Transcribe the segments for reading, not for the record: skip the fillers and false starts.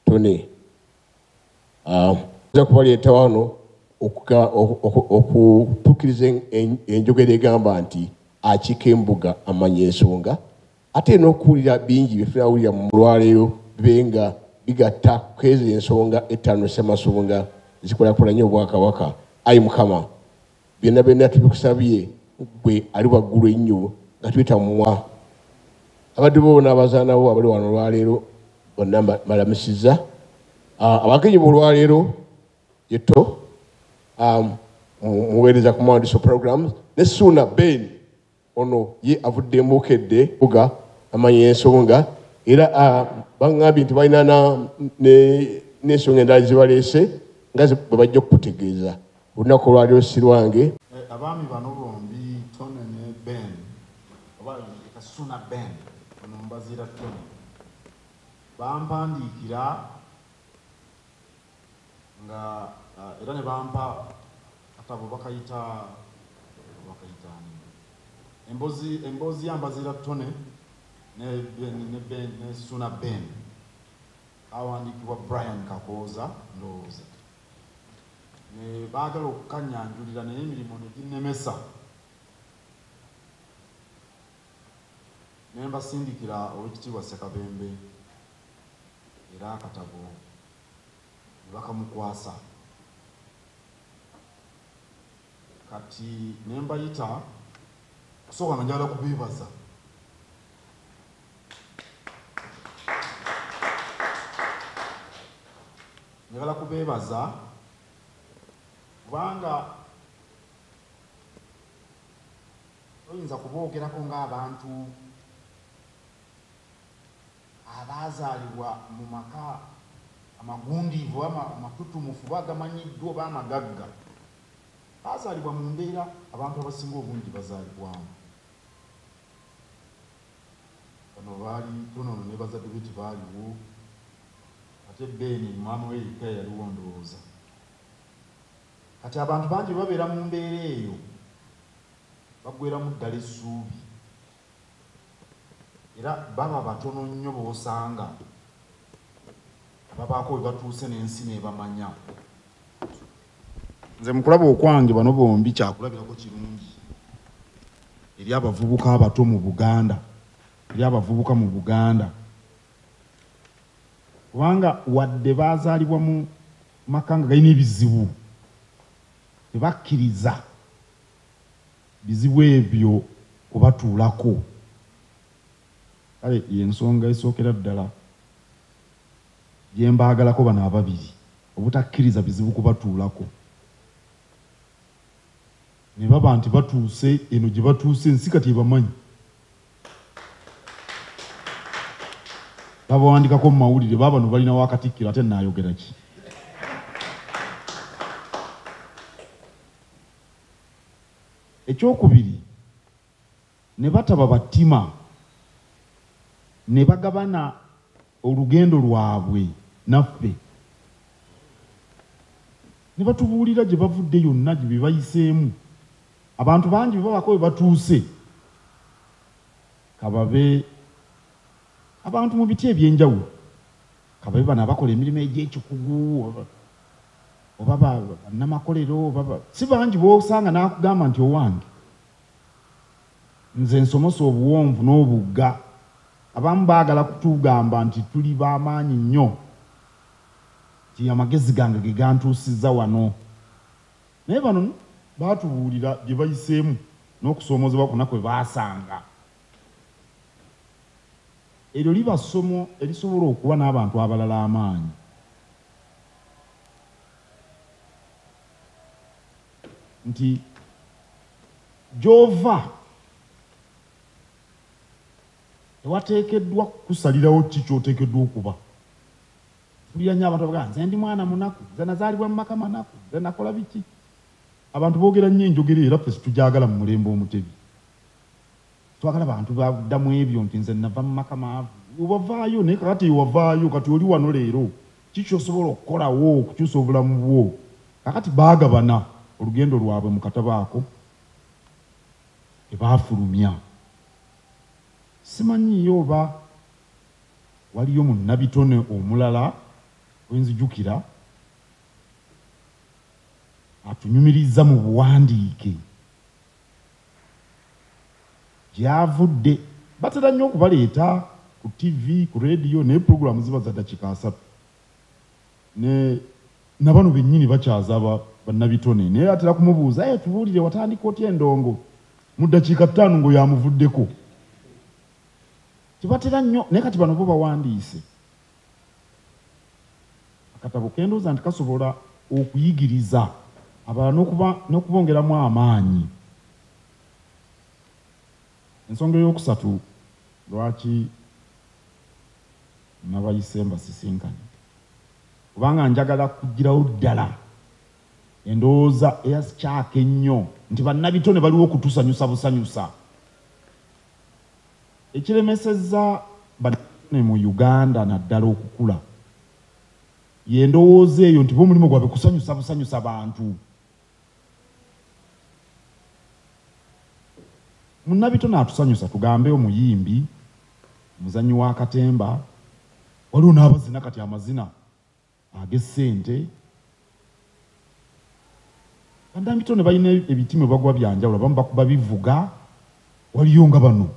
Tonny kubaleeta wano okutuukiriza enjogera egamba nti akiika embuga amanya ensonga ate n'okuwulira bingi bye tunawulira mu lwaleero bibe nga bigatta kwezo ensonga ettaano ssemasonga zikolakulanye obwakabaka. Ayi Mukama, byonna byonna tubikusabye gwe ali waggulu ennyo nga tuyita mumwa abadde boona abazaanawo abali wano olwaleero bonna mbalamusizza. Abagenyi b'olwaleero yeto muweereza ku Mwandiso programs ne Ssuuna Ben ono ye avudde mbukedde buga amanya ensonga era bangambye nti balina n'ensonga endala zibaleese nga bwe bajja okukutegeeza olunaku olwaleero si lwange. Abaami bano bombi Tonny ne Ben oba Ssuuna Ben ono Mbaziira Tonny bampandiikira nga era ne bampa akatabo bakayita emboozi ya Mbaziira Tonny ne Ssuuna Ben awandiikibwa Brian Kakooza ndowooza ne baagala okukanyanjulira naye emirimu ne ginnemesa ne mbasindikira Oweekitiibwa Ssekabembe era akatabo ne bakamukwasa kati ne mbayita kusooka nga njagala kubeebaza njagala kubeebaza kubanga oyinza kuboogerako ng'abantu abaazaalibwa mu maka amagundiivu amatutumufu bagamanyiddwa oba amagagga baazaalibwa mu mbeera abantu abasinga obungi bazaalibwamu. Bano baali Tonono ne bazadde be tibaaliwo ate Beni maama we yekka yaliwo ndowooza. Kati abantu bangi babeera mu mbeera eyo baggweeramu ddala essuubi era baba batono nnyo b'osanga babaako we batuuse n'ensi n'ebamanya. Nze mu kulaba okwange bano bombi kyakulabirako kirungi eri abavubuka abato mu Buganda, eri abavubuka mu Buganda kubanga wadde baazaalibwa mu maka nga galina ebizibu tebakkiriza bizibu ebyo kubatuulako. Kale y'ensonga esookera ddala gye mbaagalako bano ababiri obutakkiriza bizibu kubatuulako ne baba nti batuuse eno gye batuuse ensi kati ebamanyi babawandikako mu mawulire baba no balinawo Katikkiro ate naayogera ki. Ekyokubiri ne bataba battima ne bagabana olugendo lwabwe naffe ne batubuulira gye bavudde yonna gye bebayiseemu. Abantu bangi bwe babako we batuuse kababe abantu mu biti ebyenjawulo kababe bano abakola emirimu egy'ekikugu oba bannamakolero si bangi bw'osanga n'akugamba nti owange nze nsomosa obuwonvu n'obugga. Abamu baagala kutugamba nti tuli b'amaanyi nnyo ti amagezi gange ge gantuusizza wano naye bano baatubuulira gye bayiseemu n'okusoomozebwa kwonna kwe baasanga. Eryo liba ssomo erisobola okuwa n'abantu abalala amaanyi. nti gy'ova tewateekeddwa kusalirawo ki ky'oteekeddwa okuba. Mpulira nnyo abantu abagaa nze ndi mwana munaku, nze nazaalibwa mu maka manaku, nze nakola biki. Abantu boogera nnyo enjogera era ffe situgyagala mu mulembe omutebi. Twagala abantu baddamu ebyo nti nze nava mu maka maavu. Wavaayo naye kakati wavaayo kati oli wano leero ki ky'osobola okukolawo okukyusa obulamu bwo. Kakati baagabana olugendo lwabwe mu katabo ako tebaafulumya. Simanyiyo oba waliyo munnabitone omulala wenzijukira atunyumiriza mu buwandiike gyavudde. Batera nnyo okubaleeta ku TV, ku radio, naye puroguramu ziba za dakiika 3 na bano bennyini bakyaza bannabitone, naye atera kumubuuza tubuulire watandika otya endongo mu dakiika 5 ngo yamuvuddeko. Tibatera nnyo naye kati bano bo bawandiise akatabo kendooza nti kasobola okuyigiriza abalala n'okubongeramu amaanyi. Ensonga ey'okusatu lwaki nabayise mbasisinkanye kubanga njagala kugirawo ddala endowooza eyasikyaka ennyo nti bannabitone baliwo okutusanyusa busanyusa. Ekiremesezza bannabitone mu Uganda naddala okukula ye ndowooza eyo nti bomulimu gwabwe kusanyusa busanyusa bantu. Munnabitone atusanyusa tugambe omuyimbi, muzanyi wa katemba, waliwo n'abazina kati amazina ag'essente. Bannabitone balina ebitimu bagwa byanjawulo, abamu bakuba bivuga, waliyo nga bano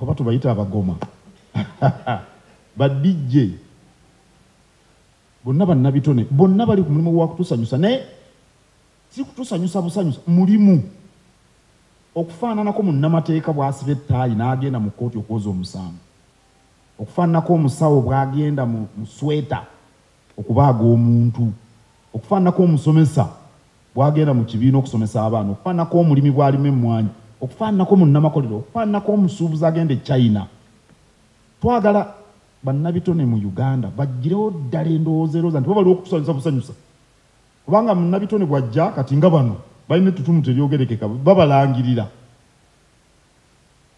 oba tubayita abagoma badijje. Bonna bannabitone bonna bali ku mulimu gwa kutusanyusa, naye si kutusanyusa busanyusa, mulimu okufaananako munnamateeka bw'asiba ettaayi n'agenda mu kkooti okwoza omusango, okufaananako omusawo bw'agenda mu sweta okubaaga omuntu, okufaananako omusomesa bw'agenda mu kibiina okusomesa abaana, okufaananako omulimi bw'alima emmwanyi, okufaananako munnamakolero, okufaananako omusuubuzi agenda e China. Twagala bannabitone mu Uganda bagirewo ddala endowooza erooza nti bo baliwo okutusanyusa busanyusa, kubanga munnabitone bw'ajja kati nga bano balina ettutumu teryogerekeka babalangirira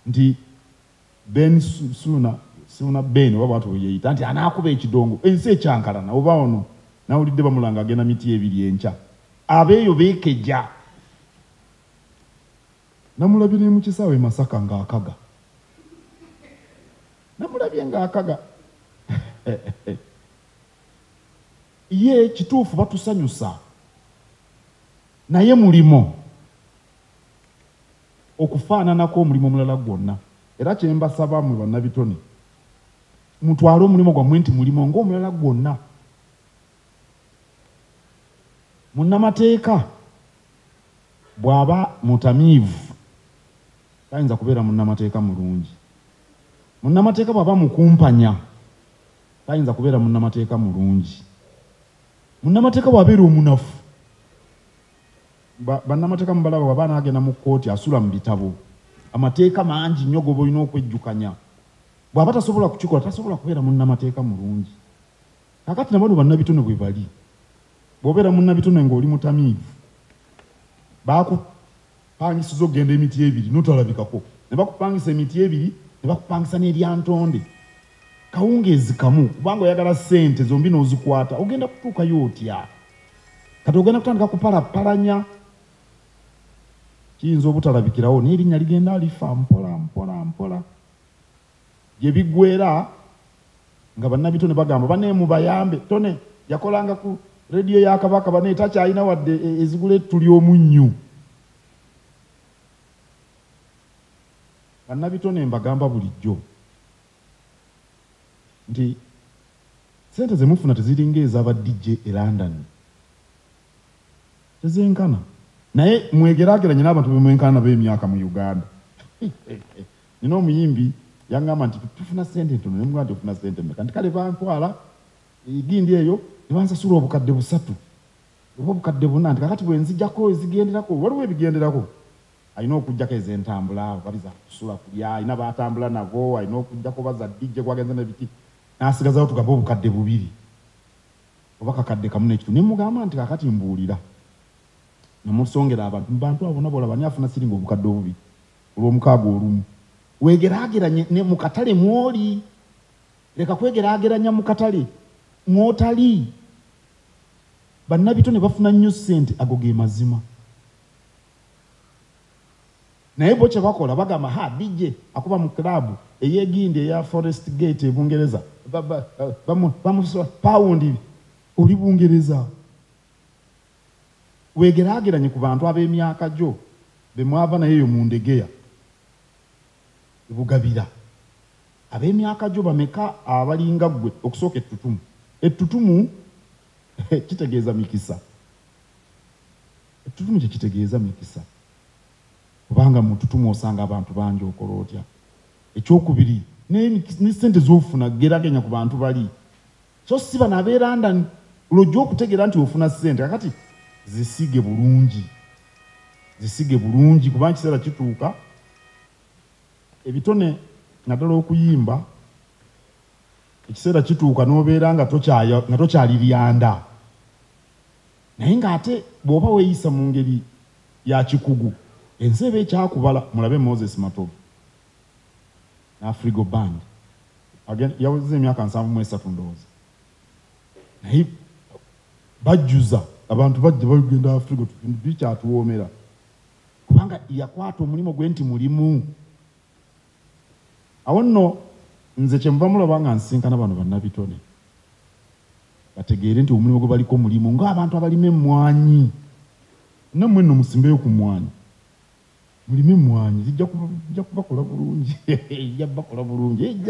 nti Ben Ssuuna Ben oba bwatyo yeeyita nti anaakuba ekidongo ensi ekyankalana oba ono nawulidde bamulanga agenda miti ebiri enkya. Abeeyo beekeja. Namulabye ne mu kisaawe Masaka ng'akaga, namulabye ng'akaga. Ye kituufu batusanyusa, naye mulimo okufaananako omulimu omulala gwonna. Era kye mbasaba mwe bannabitone mutwale omulimu gwammwe nti mulimo ng'omulala gwonna. Munnamateeka bw'aba mutamiivu tayinza kubeera munnamateeka mulungi. Munnamateeka bw'aba mukumpanya tayinza kubeera munnamateeka mulungi. Munnamateeka bw'abeera omunafu, bannamateeka mubalaba bw'aba n'agenda mu kkooti asula mu bitabo, amateeka mangi nnyo goba olina okwejjukanya. Bw'aba tasobola kukikola tasobola kubeera munnamateeka mulungi. Kakati nabano bannabitone bwe bali. Bw'obeera munnabitone ng'oli mutamiivu baakupangisiza okugenda emiti ebiri n'otalabikako, ne bakupangisa emiti ebiri ne bakupangisa n'eryantonde kawungeezi kamu, kubanga oyagala ssente zombi n'ozikwata ogenda kutuukayo otya? Kati ogenda kutandika kupalapalanya, kiyinza obutalabikirawo n'erinnya ligenda lifa mpola mpola mpola. Gye biggweera nga bannabitone bagamba baneemu bayambe. Tone yakolanga ku rediyo ya Kabaka bane takyalina wadde ezigula ettuli omunnyu. Bannabitone mbagamba bulijjo nti sente ze mufuna teziringa ez'aba DJ e London, tezenkana. Naye mwegeraageranye n'abantu bemwenkana nabo emyaka mu Uganda. Nina omuyimbi yangamba nti tufuna sente ntono, ne mugamba nti ofuna sente mmeka? Nti kale bantwala egindi eyo ne bansasula obukadde 3. obukadde buna nti kakati bwe nzijjako ezigenderako waliwo ebigenderako alina okujjako ez'entambula babiza kusula kulya alina baatambula nabo alina okujjako baza dijje kwagenza nebiki n'asigazawo tugaba obukadde bubiri oba kakadde kamu n'ekitu ne mugamba nti kakati mbuulira namusongera abantu mubantu abo nabo olaba ani afuna siringa obukadde obubiri olw'omukaaga olumu wegeraageranye ne mu katale mw'oli leka kwegeraageranya mu katale mw'otali bannabito ne bafuna nnyo ssente ago ge mazima naye bo kye bakola bagamba ha dijje akuba mu kirabu ey'egindi eya forest gate e bungereza bamuswa pawundi oli bungereza wegeraageranye ku bantu ab'emyaka gyo be mwava naye eyo mu ndegeya ebugabira ab'emyaka gyo bameka abalinga ggwe okusooka ettutumu kitegeeza mikisa ettutumu kye kitegeeza mikisa kubanga mu ttutumu osanga abantu bangi okola otya ekyokubiri ne ssente z'ofuna geraganya ku bantu bali so si bano ab'e London olwojja okutegeera nti ofuna ssente kakati zisige bulungi kubanga kiseera kituuka ebitone naddala okuyimba ekiseera kituuka n'obeera nga tokyali lyanda naye ng'ate bw'oba weeyisa mu ngeri ya kikugu ensi eba ekyakubala mulabe Moses Matovu n'Afrigo Band yaweza emyaka 73 ndowooza naye bajjuza abantu bajja bagenda Afrigo bikyatuwoomera kubanga yakwata omulimu gwe nti mulimu awo nno nze kye muba mulaba nga nsinkana bano bannabitone bategeere nti omulimu gwe baliko mulimu ng'abantu abalima emmwanyi nammwe nno musimbeyo ku mmwanyi mulime emmwanyi zijja kubakola bulungi ejja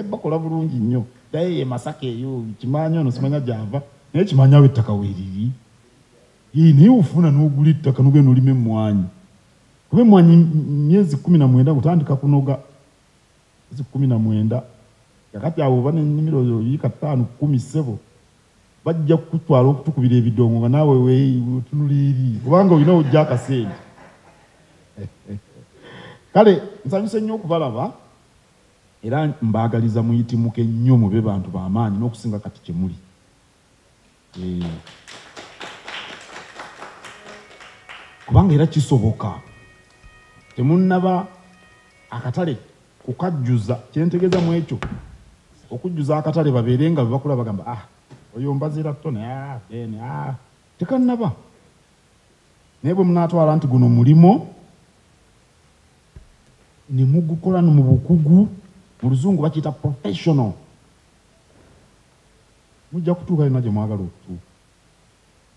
bakola bulungi nnyo daye ye Masaka eyo kimanya ono simanya gyava naye kimanya awo ettaka weeriri naye ofuna n'ogula ettaka n'ogenda olima emmwanyi kuba emmwanyi myezi 19 gutandika kunoga myezi 19 kakati awo oba n'ennimiro yiika 5 10 ssebo bajja kutwala okutukubira ebidongo nga naawe wetunula eri kubanga olina ojja akasente kale nsanyuse nnyo okubalaba era mbaagaliza muyitimuke nnyo mube bantu b'amaanyi n'okusinga kati kye muli kubanga era kisoboka temunnaba akatale kukajjuza kyentegeeza mu ekyo okujjuza akatale babeere nga bebakula bagamba oyo Mbaziira Tonny tekannaba naye bwe munaatwala nti guno mulimo ne mugukola mu bukugu mu luzungu bakiyita professional mujja kutuuka yonna gye mwagala okutuuka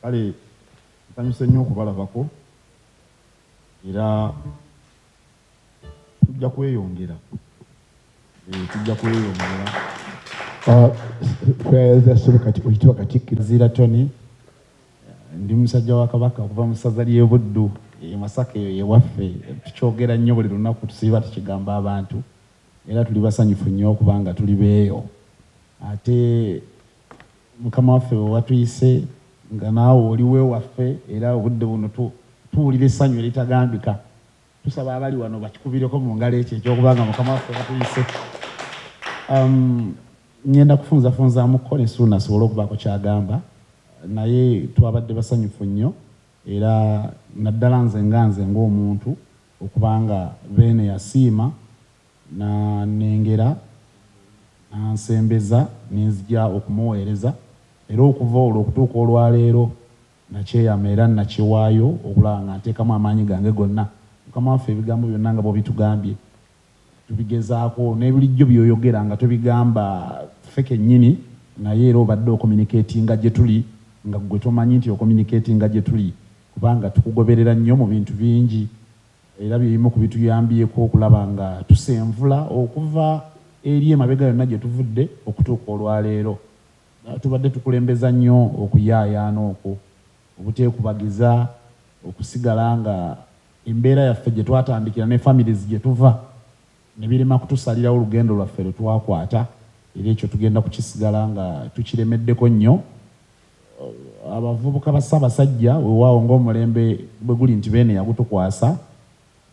kale nsanyuse nnyo okubalabako era tujja kweyongera oyitibwa Katikkiro Mbaziira Tonny ndi musajja wa Kabaka okuva mu ssaza ly'e Buddu Masaka eyo yewaffe tukyogera nnyo buli lunaku tusiiba tukigamba abantu era tuli basanyufu nnyo okubanga tuli beeyo ate mukama waffe watuyise nga naawe oliwe waffe era obudde buno tuwulira essanyu eritagambika tusaba abali wano bakikubireko mu ngalo ekyo ekyokubanga mukama waffe watuyise ngenda kufunzafunzaamuko ne Ssuuna asobole okubaako kyagamba naye twabadde basanyufu nnyo era naddala nze ng'omuntu okubanga beene yasiima nengera nansembeza nenzija okumuweereza era okuva olwo okutuuka olwaleero nakyeyama era nakiwaayo okulaba nga nteekamu amaanyi gange gonna mukama waffe ebigambo byonna nga bwebitugambye tubigezaako n'ebulijjo byoyogera nga tobigamba ffe kennyini naye era obadde okommunikatinga gye tuli nga gwe tomanyi nti okommunikatinga gye tuli kubanga tukugoberera nnyo mu bintu bingi era byebimu ku bituyambyeko okulaba nga tusenvula okuva eri emabega yonna gye tuvudde okutuuka olwaleero tubadde tukulembeza nnyo okuyaayaana okwo obuteekubagiza okusigala nga embeera yaffe gye twatandikira ne families gye tuva ne birema kutusalirawo olugendo lwaffe lwe twakwata era ekyo tugenda kukisigala nga tukiremeddeko nnyo abavubuka ba Ssaabasajja weewaawo ng'omulembe bwe guli nti beene yagutukwasa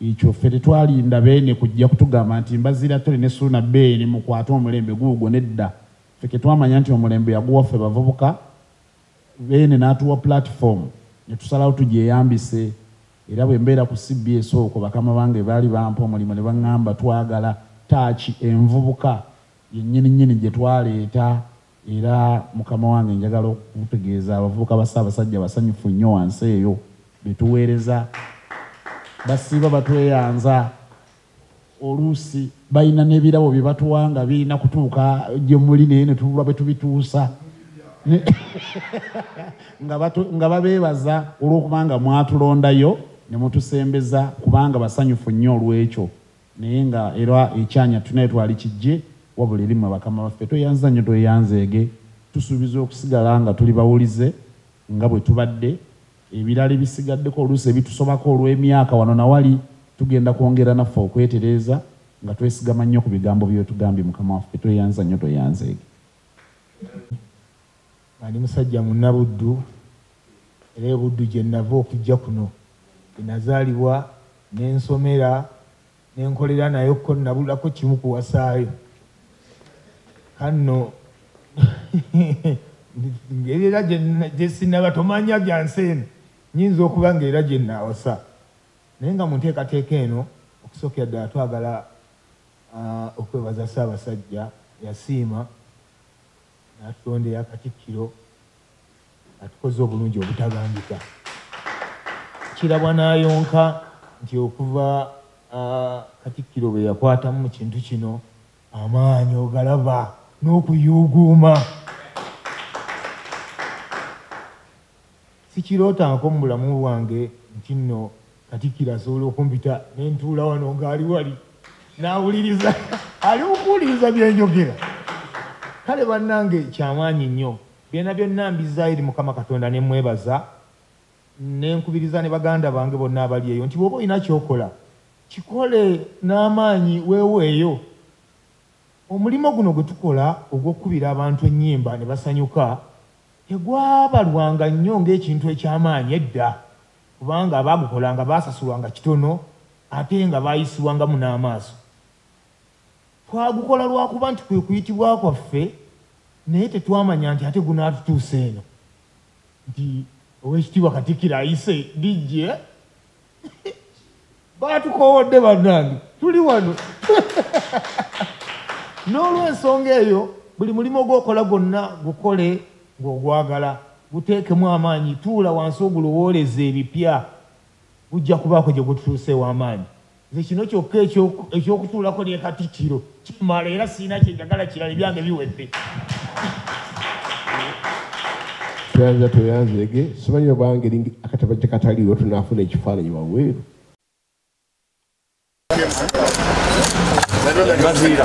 ekyo ffe tetwalinda beene kujja kutugamba nti Mbaziira Tonny ne Ssuuna beene mukwate omulembe guugwo nedda ffe ke twamanya nti omulembe yaguwa ffe bavubuka beene n'atuwa platform ne tusalawo tugyeyambise era bwe mbeera ku CBS okwo bakama bange baali bampa omulimu ne baŋŋamba twagala taaki envubuka yennyini gye twaleeta era mukama wange njagala okutegeeza abavubuka ba Ssaabasajja basanyufu nnyo wansi eyo betuweereza basiiba batweyanza oluusi balina n'ebirabo bye batuwanga birina kutuuka gye muli naye ne tubula bwe tubituusa nga babeebaza olw'okubanga mwatulondayo ne mutusembeza kubanga basanyufu nnyo olw'ekyo naye nga era ekyanya tunaye twali kijje wabula erimu bakama baffe toyanza nnyo tweyanzeege tusuubiza okusigala nga tuli bawulize nga bwe tubadde ebirala ebisigaddeko oluusi ebitusobako olw'emyaka wano nawali tugenda kwongera naffe okwetereeza nga twesigama nnyo ku bigambo byetugambye mukama waffe tweyanza nnyo tweyanzeege. Ani musajja munnabuddu era ebuddu gye nava okujja kuno enazaalibwa n'ensomera n'enkolera nayo ko nabulako kimu kuwasaayo kanno ng'era gye sinaba tomanya byansi eno nyinza okuba ng'era gye naawasa naye nga mu nteekateeka eno okusookera ddala twagala okwebaza Ssaabasajja yasiima n'atulondera Katikkiro atukoze obulungi obutagambika kirabwa n'ayonka nti okuva Katikkiro bwe yakwatamu mu kintu kino amaanyi ogalaba n'okuyuuguuma sikirootangako mu bulamu bwange nti nno Katikkiro asobola okumpita ne ntuula wano ng'ali wali n'awuliriza ali okuwuliriza byenjogera kale bannange kyamaanyi nnyo byonna byonna mbizaayo eri Mukama Katonda ne mwebaza ne nkubiriza ne baganda bange bonna abali eyo nti bw'oba olina kyokola kikole n'amaanyi weeweeyo omulimu guno gwe tukola ogw'okkubira abantu ennyimba ne basanyuka tegwabalwanga nnyo ng'ekintu eky'amaanyi edda kubanga abaagukolanga baasasulwanga kitono ate nga baayisibwangamu n'amaaso twagukola lwakuba nti kwe kuyitibwa kwaffe naye tetwamanya nti ate gunaatutuusa eno nti Oweekitiibwa Katikkiro ayise dijje batukowodde bannange tuli wano n'olw'ensonga eyo buli mulimu ogwokola gwonna gukole ng'ogwagala guteekemu amaanyi tuula wansi ogulowooleza ebipya gujja kubaako gye gututuuseewo amaanyi nze kino kyokka ekyokutuulako ne Katikkiro kimala era siina kyenjagala kirala ebyange biwedde tweyanzeege simanyi oba ngeri akatabo gye kataliiwo tunaafuna ekifaananyi waweeru Mbaziira.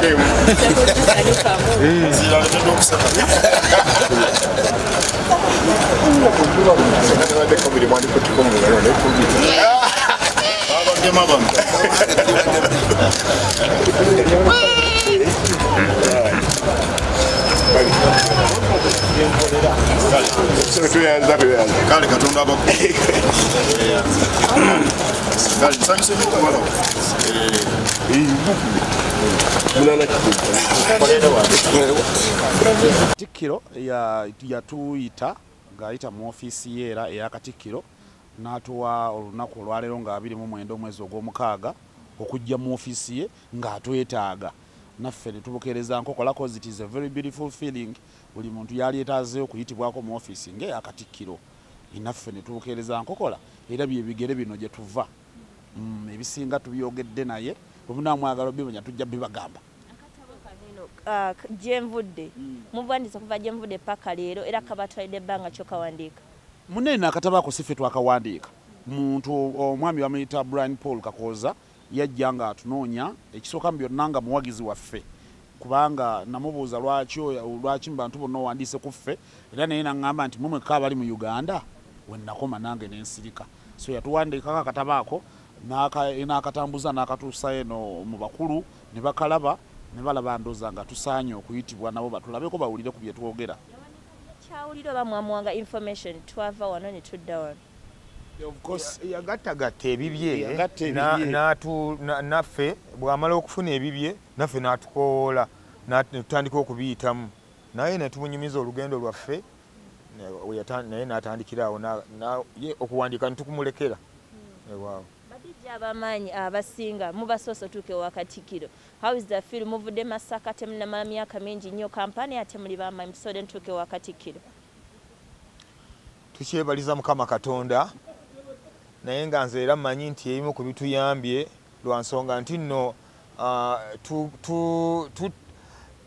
Kale Katonda abakulu. Kale nsanyuse mikwano. Katikkiro yatuyita ng'ayita mu ofiisi ye era eya Katikkiro n'atuwa olunaku olwaleero nga 29 omwezi ogw'omukaaga okujja mu ofiisi ye ng'atwetaaga naffe ne tubukeereza nkokola cause it is a very beautiful feeling buli muntu yali etaazeyo okuyitibwako mu ofiisi ng'eya Katikkiro naffe ne tubukeereza nkokola era bye bigere bino gye tuva ebisinga tubyogedde naye bwemunamwagala bimanya tujja bibagamba gyenvudde muvandisa kuva gyenvudde paka leero era kabatwalidde ebbanga kyokawandiika munene akatabo ako sife twakawandiika muntu omwami bamuyita Brian Paul Kakooza yajja nga atunoonya ekisooka mu byonna nga muwagizi waffe kubanga namubuuza lwaki bantu bonna owandiise ku ffe era naye naŋŋamba nti mumweka abali mu Uganda wennakoma nange nensirika so yatuwandiikako akatabo ako n'akatambuza n'akatuusa eno mu bakulu ne bakalaba ne balaba ndooza nga tusaanye okuyitibwa nabo batulabeko bawulire ku bye twogera mukyawulira oba mwamuwanga information twava wano ne tudda wano? Of course yagattagatta ebibye naffe bw'amala okufuna ebibye naffe n'atukoola netutandika okubiyitamu naye netumunyumiza olugendo lwaffe naye n'atandikirawo okuwandiika netukumulekera. Waaw. Badijja abamaanyi abasinga mubasoose otuuke wa Katikkiro. How is the feel? Muvudde Masaka temunamala myaka mingi nnyo kampani ate muli bamaanyi musoode ntuuke wa Katikkiro. Tukyebaliza Mukama Katonda naye nga nze era mmanyi nti ebimu ku bituyambye lwa nsonga nti nno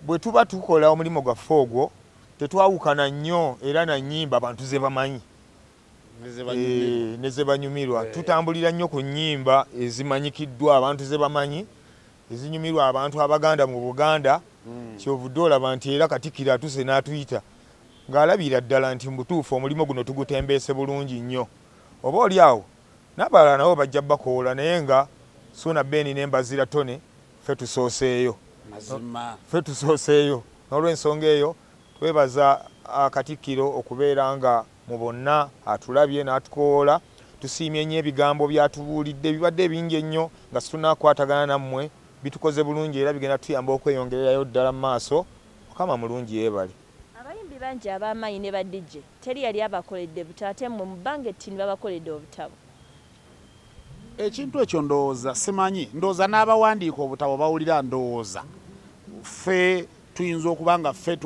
bwe tuba tukola omulimu gwaffe ogwo tetwawukana nnyo era na nnyimba abantu ze bamanyi ne ze banyumirwa. Tutambulira nnyo ku nnyimba ezimanyikiddwa abantu ze bamanyi ezinyumirwa abantu abaganda mu Buganda. Kyovudde olaba nti era Katikkiro atuse n'atuyita ng'alabira ddala nti mbutuufu omulimu guno tugutembeese bulungi nnyo. Oba oli awo n'abalala nabo bajja bakoola naye nga Ssuuna Beni ne Mbaziira Tonny ffe tusooseeyo. Ffe tusooseeyo. N'olw'ensonga eyo twebaza Katikkiro okubeera nga mu bonna atulabye n'atukoola. Tusiimye nnyo ebigambo byatubuulidde bibadde bingi ennyo nga situnakwatagana nammwe bitukoze bulungi era bigenda tuyamba okweyongererayo ddala mu maaso. Mukama mulungi yeebale. Abayimbi bangi ab'amaanyi ne badijje teri yali abakoledde butabo ate mmwe mu bbanga ettini babakoledde obutabo. Ekintu ekyo ndowooza simanyi, ndowooza n'abawandiika obutabo bawulira ndowooza ffe tuyinza okuba nga ffe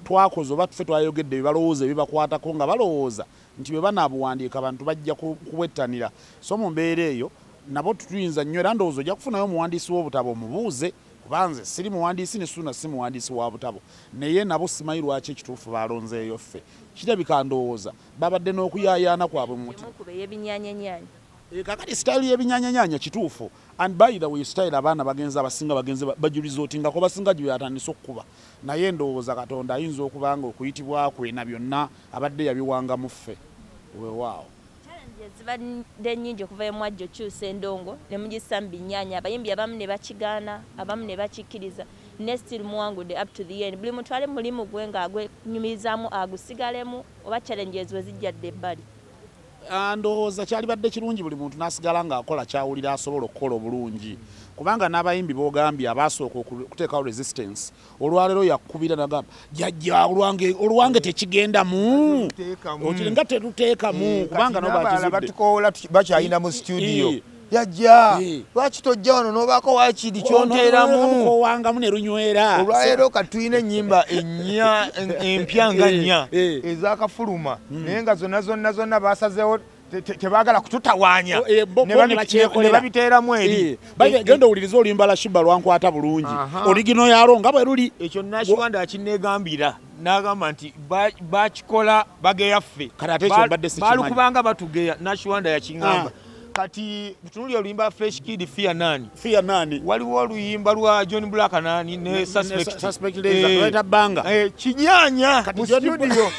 twakoze oba ffe twayogedde bibalowooza ebibakwatako nga balowooza nti bwe banaabuwandiika abantu bajja kubwettanira. So mu mbeera eyo nabo tuyinza nnyo era ndowooza ojja kufunayo omuwandiisi w'obutabo omubuuze kubanze siri muwandiisi ne Ssuuna si muwandiisi wa butabo naye nabo simanyi lwaki ekituufu balonzeeyo ffe. Kirabika ndowooza babadde n'okuyaayaana kwabwe mu mutima. Kakati style y'ebinyaanyanya kituufu and by the way style abaana bagenza abasinga bagenze bajuliza otingako basinga gye yatandise okukuba naye ndowooza Katonda ayinza okuba nga okuyitibwa kwe na byonna abadde yabiwanga mu ffe. Weewaawo zibadde nnyingi okuva emwajjo kyusa endongo ne mugissa mu binnyaanya abayimbi abamu ne bakigaana abamu ne bakikkiriza ne still muwangudde up to the end. Buli muntu ali mulimu gwe ng'agwenyumirizaamu agusigalemu oba challenges we zijjadde ebbali. Ndowooza kyalibadde kirungi buli muntu n'asigala ng'akola kyawulira asobola okukola obulungi kubanga n'abayimbi boogambye abaasooka okuteekawo resistance olwaleero yakubira nagamba jjajja olwange tekigendamu nga tetuteekamu kubanga batukoola bakyayina mu studio yajja lwaki tojja wano n'obaako waakiri kyonteeramu wangamu ne lunywera olwaleero katuyina ennyimba ennya empya nga nnya ezakafuluma naye nga zonna basazeewo tebaagala kututawaanya ne babiteeramu eri. Genda owuliriza oluyimba la Shiba lwankwata bulungi origino yalo nga bwe luli. Ekyo Nakiwanda akineegambira n'agamba nti bakikola bageyaffe balukubanga batugeya. Nakiwanda yakiŋŋamba kati tunuli oluyimba Fresh Kid Fear nani waliwo oluyimba lwa John Black nani ne Suspect Laser banga kinyaanya mu studio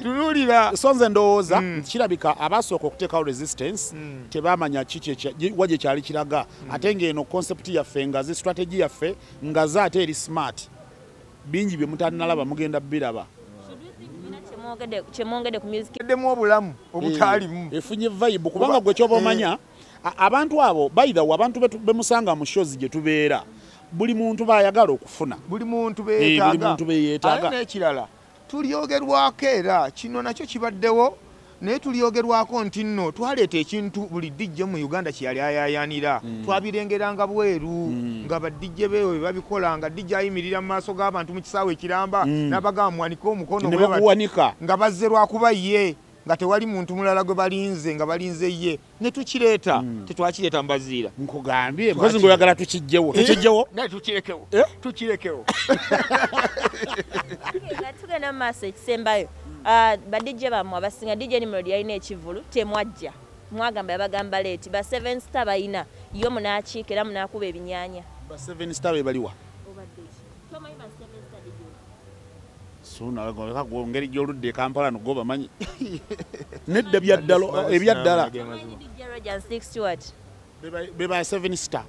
tunulira sonze ndowooza kirabika abasooka okuteekawo resistance tebamanya waje kyali kiraga ate ng'eno concept yaffe nga zi strategy yaffe nga zaate eri smart bingi bye mutanalaba mugenda biraba. Kyemwongedde ku music eddemu obulamu obutaalimu efunye vibe kubanga gwe kyoba omanya abantu abo by the way abantu bemusanga mu shows gye tubeera buli muntu baayagala okufuna buli muntu beetaaga n'ekirala tulyogerwako era kino nakyo kibaddewo naye tulyogerwako nti nno twaleeta ekintu buli dijje mu Uganda kyeyali ayaayaanira twabirengeranga bweru nga badijje beewe babikola nga dijje ayimirira mu maaso g'abantu mu kisaawe ekiramba n'abagamba mwanike omukono nga bazze lwakuba ye nga tewali muntu mulala gwe balinze nga balinze ye ne tukireeta tetwakireeta Mbaziira nkugambye mpozi ng'oyagala tukijjewo naye tukirekewo tugenda mu maaso ekisembayo badijje bamwe abasinga DJ ni Melody yalina ekivulu temwajja mwagamba yabagamba leeti ba 7 star bayina yo munakiika era munakuba ebinyaanya ba 7 star baliwa Ssuuna ngeri gy'oludde Kampala nogoba manyi nedda ebyaddala be ba 7 star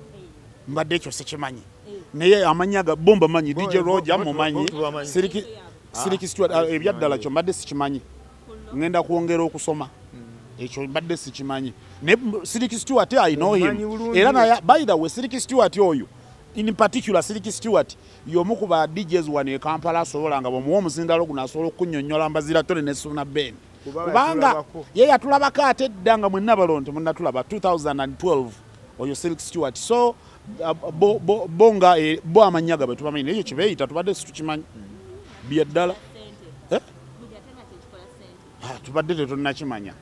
mbadde ekyo sikimanyi naye amanya ga bomba manyi DJ Roger mumanyi Siliki Stewart ebyaddala kyo mbadde sikimanyi. Ngenda kuongera okusoma. Ekyo mbadde sikimanyi. Ne Siliki Stewart I know him. Era na by the way Siliki Stewart oyo in particular Siliki Stewart y'omu ku ba DJs wano e Kampala asobola nga bwomuwa omuzindalo guno asobola okunnyonnyola Mbaziira Tonny ne Ssuuna Ben. Kubanga ye yatulabako ate dda nga mwenna balonte munnatulaba 2012 oyo Siliki Stewart. So bonga bo amanya gabe tubamanyi ekyo kibeeyita tubadde situkimanyi byaddala tubadde tetunnakimanya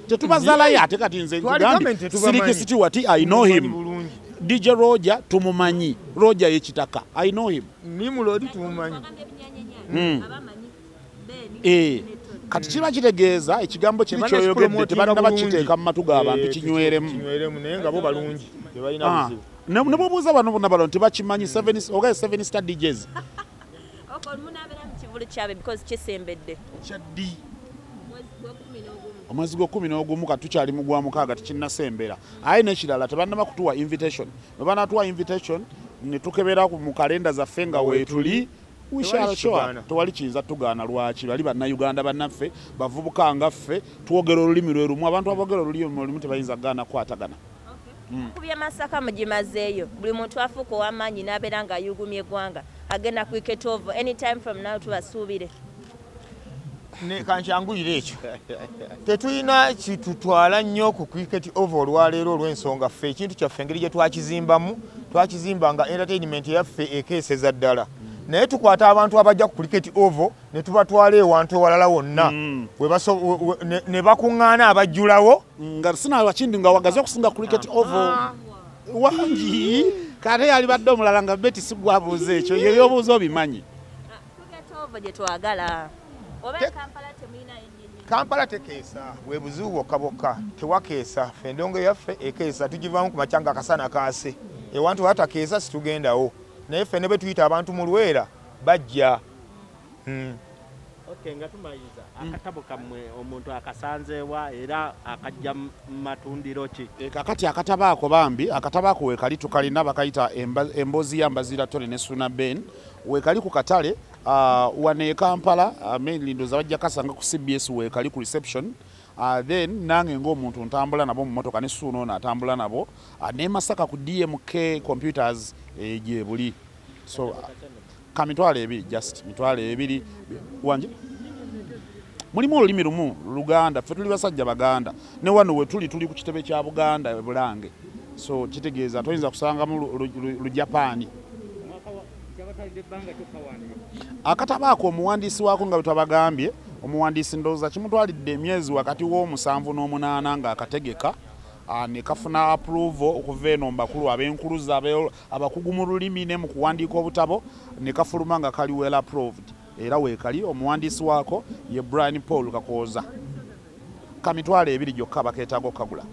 tetubazaalayo ate kati nze nkugambye Siliki Stewart I know him. DJ Roger tumumanyi Roger yekitaka I know him. Nimulodi tumumanyi. Kati kiba kitegeeza ekigambo kiri kyoyogedde tebannaba kiteeka mu matu g'abantu kinyweremu naye nga bo balungi tebalina buzibu. Ne bwobuuza bano bonna balo tebakimanyi 7 star DJs. Munabeera mu kivulu kyabe because kisembedde. Kyaddi. Omwezi gw'11 kati tukyali mu gwa mukaaga tekinnasembera. Aye n'ekirala tebannaba kutuwa invitation. Bwe banatuwa invitation ne tukebera mu kalenda zaffe nga weetuli. Tewali kiyinza tugaana lwaki bali bannayuganda bannaffe bavubuka nga ffe twogera olulimi lwe lumu abantu aboogera olulimi olumu tebayinza gaana kukwatagana. Kubya Masaka mugimazeeyo buli muntu afuuka ow'amaanyi n'abeera ng'ayugumya eggwanga agenda cricket over anytime from now tubasuubire. Kankyanguyire ekyo tetulina kitutwala nnyo ku cricket over olwaleero olw'ensonga ffe ekintu kyaffe engeri gye twakizimba nga entertainment yaffe ekeeseza ddala. Naye tukwata abantu abajja ku cricket over ne tubatwala ewantu ewalala wonna ne bakuŋŋaana abajjulawo nga sina wakindi nga wagaze okusinga cricket over wangi kate yali badde omulala nga beti sigwabuuza ekyo yebyobuuza obimanyi. Cricket over gye twagala oba Kampala temulina ennyinyi. Kampala tekeesa bwe buzibu bwokka bwokka tewakeesa ffe endongo yaffe ekeesa tugivaamu ku makyanga akasana kaase ewantu watakeesa situgendawo. Naye ffe ne bwe tuyita abantu mu Lwera bajja. Okay, nga tumayiza akatabo kammwe omuntu akasanzeewa era akajja mu matundiro ki? Kakati akatabo ako bambi akatabo ako weekali tukalina bakayita Mbaziira Mbaziira Tonny ne Ssuuna Ben weekali ku katale wane e Kampala mainly ndoza bajja kasanga ku CBS weekali ku reception. Then nange ng'omuntu ntambula nabo mu motoka ne Ssuuna ono atambula nabo ne Masaka ku DMK computers gye buli. So kamitwalo ebiri just mitwalo ebiri wanje mulimu olulimi lumu Luganda ffe tuli basajja Baganda ne wano we tuli ku kitebe kya Buganda e Bulange. So kitegeeza toyinza kusangamu Lujapani. Akatabo ako omuwandiisi waako nga bwe twabagambye omuwandiisi ndowooza kimutwalidde emyezi wakati w'omusanvu n'omunaana ng'akategeka ne kafuna approval okuva eno mbakulu ab'enkuluza abakugu mu lulimi ne mu kuwandiika obutabo ne kafuluma nga kali well approved era weekali omuwandiisi waako ye Brian Paul Kakooza. Kamitwalo ebiri gyokka bakeetaaga okukagula.